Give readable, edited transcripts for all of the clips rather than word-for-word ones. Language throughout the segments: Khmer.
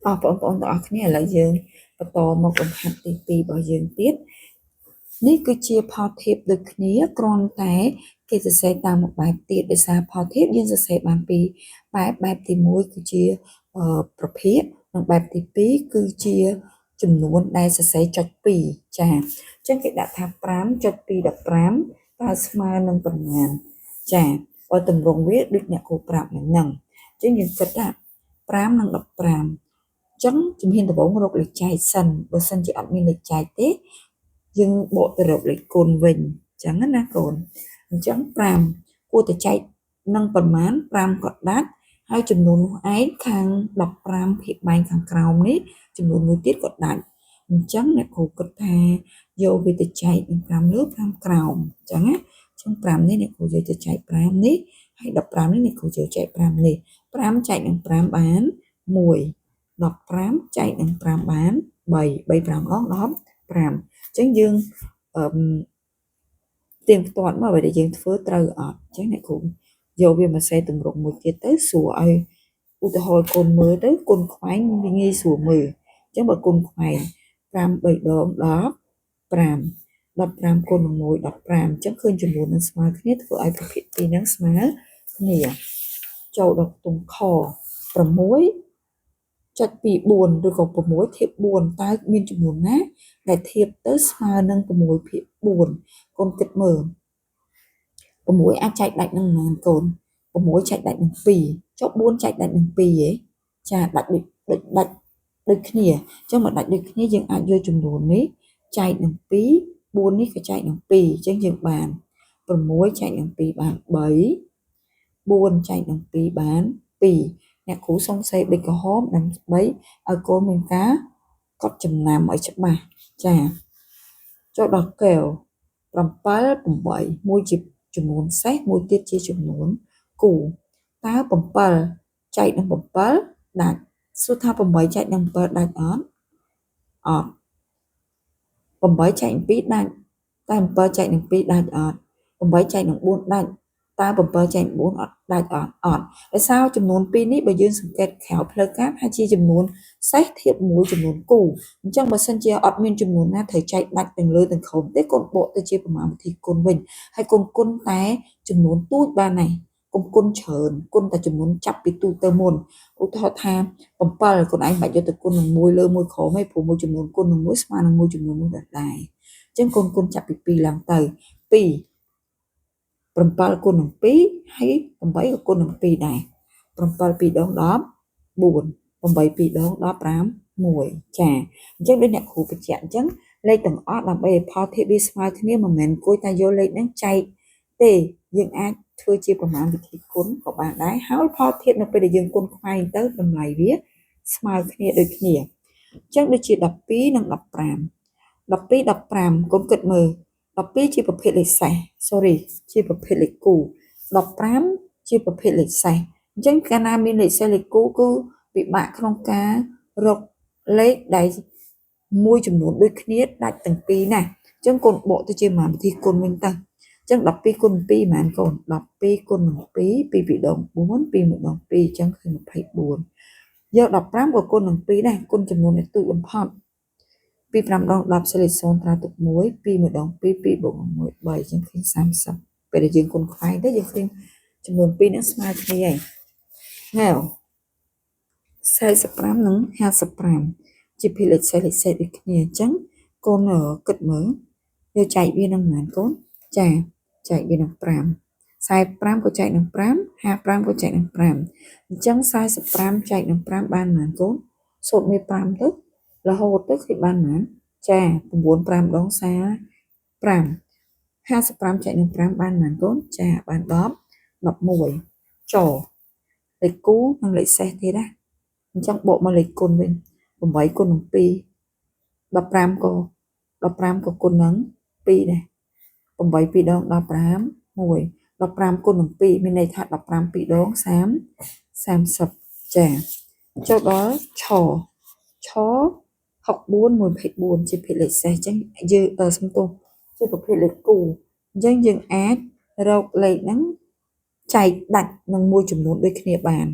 បងប្អូនទាំងអស់គ្នាឥឡូវយើងបន្តមកបង្ហាត់ទី2របស់យើងទៀតនេះគឺជាផលធៀបដូចគ្នាគ្រាន់តែគេសរសេរតាមមួយបែបទៀតដោយសារផលធៀបយើងសរសេរបានពីរបែបទី1គឺជាប្រភេទនិងបែបទី2គឺជាចំនួនដែលសរសេរចុច2ចាអញ្ចឹងគេដាក់ថា 5.215 តើស្មើនឹងប៉ុន្មានចាបើតម្រងវាដូចអ្នកគ្រូប្រាប់ហ្នឹងអញ្ចឹងយើងគិតថា5និង15ចឹងជំហានដំបូងរកលេខចែកសិនបើសិនជាអត់មានលេខចែកទេយើងបកទៅរកលេខគុណវិញចឹងណាកូនអញ្ចឹង5គួរតែចែកនឹងប្រមាណ5ក៏ដាច់ហើយចំនួននោះឯងខាង15ភាគបែងខាងក្រោមនេះចំនួនមួយទៀតក៏ដាច់អញ្ចឹងអ្នកគ្រូគិតថាយកវាទៅចែកនឹង5លើ5ក្រោមអញ្ចឹងណាអញ្ចឹង5នេះអ្នកគ្រូយកទៅចែក5នេះហើយ15នេះអ្នកគ្រូយកចែក5នេះ5ចែកនឹង5បាន1 15ចែកនឹង5បាន3 5ដង15អញ្ចឹងយើងទៀងផ្ទាត់មកបើយើងធ្វើត្រូវអត់អញ្ចឹងអ្នកគ្រូយកវាមកសេទម្រង់មួយទៀតទៅស្រួលឲ្យឧទាហរណ៍គុណមើលទៅគុណខ្វែងវាងាយស្រួលមើលអញ្ចឹងបើគុណខ្វែង5 3ដង15គុណនឹង1 15អញ្ចឹងឃើញចំនួននឹងស្មើគ្នាធ្វើឲ្យប្រភេទទីហ្នឹងស្មើគ្នាចូលដល់ខ្ទង់ខ6.24ឬក៏6ធៀប4តើមានចំនួនណាដែលធៀបទៅស្មើនឹង6ភាគ4កូនគិតមើល6អាចចែកដាច់នឹងប៉ុន្មានកូន6ចែកដាច់នឹង2ចុះ4ចែកដាច់នឹង2ហ៎ចាដាច់ដូចគ្នាអញ្ចឹងមកដាច់ដូចគ្នាយើងអាចយកចំនួននេះចែកនឹង2 4នេះក៏ចែកនឹង2អញ្ចឹងយើងបាន6ចែកនឹង2បាន3 4ចែកនឹង2បាន2អ្នកគ្រូសុំសេបិចក្រហមដើម្បីឲ្យកូនមានការកត់ចំណាំឲ្យច្បាស់ចាចូលដល់កែវ7 8មួយជាចំនួនសេសមួយទៀតជាចំនួនគូតើ7ចែកនឹង7ដាច់សួរថា8ចែកនឹង7ដាច់អត់8ចែកនឹង2ដាច់តែ7ចែកនឹង2ដាច់អត់8ចែកនឹង4ដាច់តើ7ចែក4អត់ដាច់អត់ដោយសារចំនួន2នេះបើយើងសង្កេតក្រៅផ្លូវការថាជាចំនួនសេសធៀបមួយចំនួនគូអញ្ចឹងបើសិនជាអត់មានចំនួនណាត្រូវចែកដាច់ទាំងលើទាំងក្រោមទេកូនបកទៅជាប្រមាណវិធីគុណវិញហើយកូនគុណតែចំនួនទូចបានហើយកុំគុណច្រើនគុណតែចំនួនចាប់ពីទូចទៅមុនឧទាហរណ៍ថា7កូនឯងបាច់យកទៅគុណនឹង1លើ1ក្រោមឯងព្រោះមួយចំនួនគុណនឹង1ស្មើនឹងមួយចំនួននោះដែរអញ្ចឹងកូនគុណចាប់ពី2ឡើងទៅ2 7គុណនឹង2ហើយ8ក៏គុណនឹង2ដែរ7 2ដង14 8 2ដង15 1ចាអញ្ចឹងដូចអ្នកគ្រូបញ្ជាក់អញ្ចឹងលេខទាំងអស់ដើម្បីឲ្យផលធៀបវាស្មើគ្នាមិនមែនគួយតែយកលេខហ្នឹងចែកទេយើងអាចធ្វើជាប្រមាណវិធីគុណក៏បានដែរហើយផលធៀបនៅពេលដែលយើងគុណខ្វែងទៅតម្លៃវាស្មើគ្នាដូចគ្នាអញ្ចឹងដូចជា12និង15 12 15កូនគិតមើល12ជាប្រភេទលេខសេសជាប្រភេទលេខគូ15ជាប្រភេទលេខសេសអញ្ចឹងកាលណាមានលេខសេសលេខគូគឺពិបាកក្នុងការរកលេខដែលមួយចំនួនដូចគ្នាដាច់ទាំងពីរណាអញ្ចឹងកូនបកទៅជាប្រមាណវិធីគុណវិញទៅអញ្ចឹង12គុណ2ប៉ុន្មានកូន12គុណនឹង2 2 ដង4 2 1ដង2អញ្ចឹងគឺ24យក15ក៏គុណនឹង2ដែរគុណចំនួនដែលទូចបំផុត2 5ដង10សេលេខ0ត្រាទុក1 2 1ដង2 2បូក1 3អញ្ចឹងឃើញ30ពេលដែលយើងគុណខ្វែងទៅយើងឃើញចំនួន2ហ្នឹងស្មើគ្នាហើយហើយ45និង55ជាភាគលេខសេសដូចគ្នាអញ្ចឹងកូនគិតមើលយកចែកវានឹងប៉ុន្មានកូនចាចែកវានឹង5 45ក៏ចែកនឹង5 55ក៏ចែកនឹង5អញ្ចឹង45ចែកនឹង5បានប៉ុន្មានកូនសូត្រមេ5ទៅរហូតទៅឃើញបានប៉ុន្មានចា9 5ដង45 55ចែកនឹង5បានប៉ុន្មានកូនចាបាន11ចលេខគូនិងលេខសេសទៀតណាអញ្ចឹងបកមកលេខគុណវិញ8គុណនឹង2 15ក៏គុណនឹង2ដែរ8 2ដង15 1 15គុណនឹង2មានន័យថា15 2ដង30ចាចូលដល់ឆ64 1 24ជាភាគលេខសេសអញ្ចឹងយើងសំទោសជាប្រភេទលេខគូអញ្ចឹងយើងអាចរកលេខហ្នឹងចែកដាច់នឹងមួយចំនួនដូចគ្នាបាន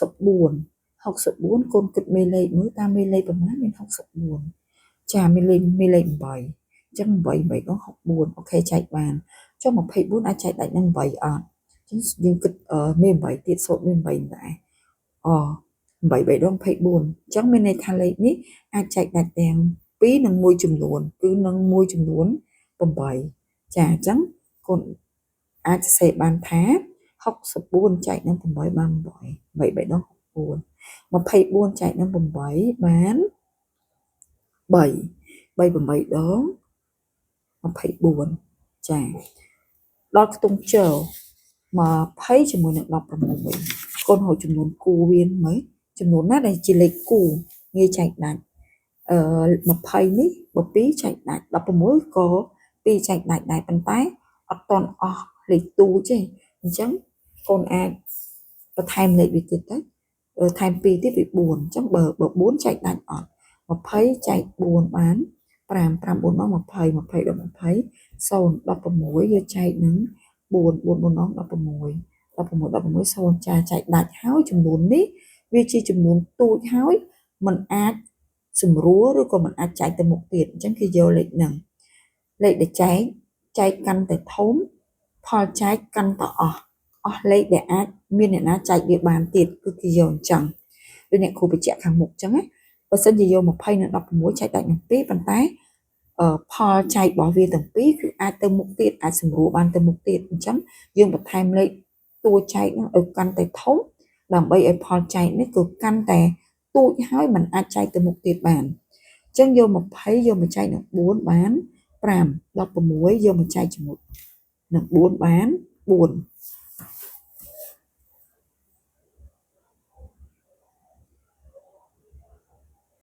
64 64កូនគិតមេលេខមើលតាមមេលេខប្រមាណមាន64ចាមេលេខ8អញ្ចឹង8ដង64អូខេចែកបានចុះ24អាចចែកដាច់នឹង8អត់អញ្ចឹងយើងគិតមាន8ទៀតសូត្រមាន8ដែរ8ដង24អញ្ចឹងមានន័យថាលេខនេះអាចចែកដាច់ទាំង2និង1ចំនួនគឺនឹង1ចំនួន8ចាអញ្ចឹងកូនអាចសរសេរបានថា64ចែកនឹង8បាន8 8ដង64ចែកនឹង8បាន3 3 8ដង24ចាដល់ខ្ទង់ជ20ជាមួយនឹង16កូនហៅចំនួនគូវាមើលចំនួនណាដែលជាលេខគូងាយចែកដាច់20នេះ12ចែកដាច់16ក៏2ចែកដាច់ដែរប៉ុន្តែអត់តន់អស់លេខទូចទេអញ្ចឹងកូនអាចបន្ថែមលេខវាទៀតទៅថែម2ទៀតវា4អញ្ចឹងបើ4ចែកដាច់អត់20ចែក4បាន5 5 4ដល់20 20ដល់20 0 16យើងចែកនឹង4 4 4ដល់16 16 0ចាចែកដាច់ហើយចំនួននេះវាជាចំនួនទូចហើយมันអាចសម្រួលឬក៏มันអាចចែកទៅមុខទៀតអញ្ចឹងគេយកលេខហ្នឹងលេខដែលចែកកាន់តែធំផលចែកកាន់តែអស់លេខដែលអាចមានអ្នកណាចែកវាបានទៀតគឺគេយកអញ្ចឹងដូចអ្នកគ្រូបញ្ជាក់ខាងមុខអញ្ចឹងណាបើសិនជាយក20និង16ចែកដាច់នឹង2ប៉ុន្តែផលចែករបស់វាទាំងពីរគឺអាចទៅមុខទៀតអាចសម្រួលបានទៅមុខទៀតអញ្ចឹងយើងបន្ថែមលេខតួចែកហ្នឹងឲ្យកាន់តែធំដើម្បីឲ្យផលចែកនេះគឺកាន់តែទូចហើយมันអាចចែកទៅមុខទៀតបានអញ្ចឹងយក20យកមកចែកនឹង4បាន5 16យកមកចែកជាមួយនឹង4បាន4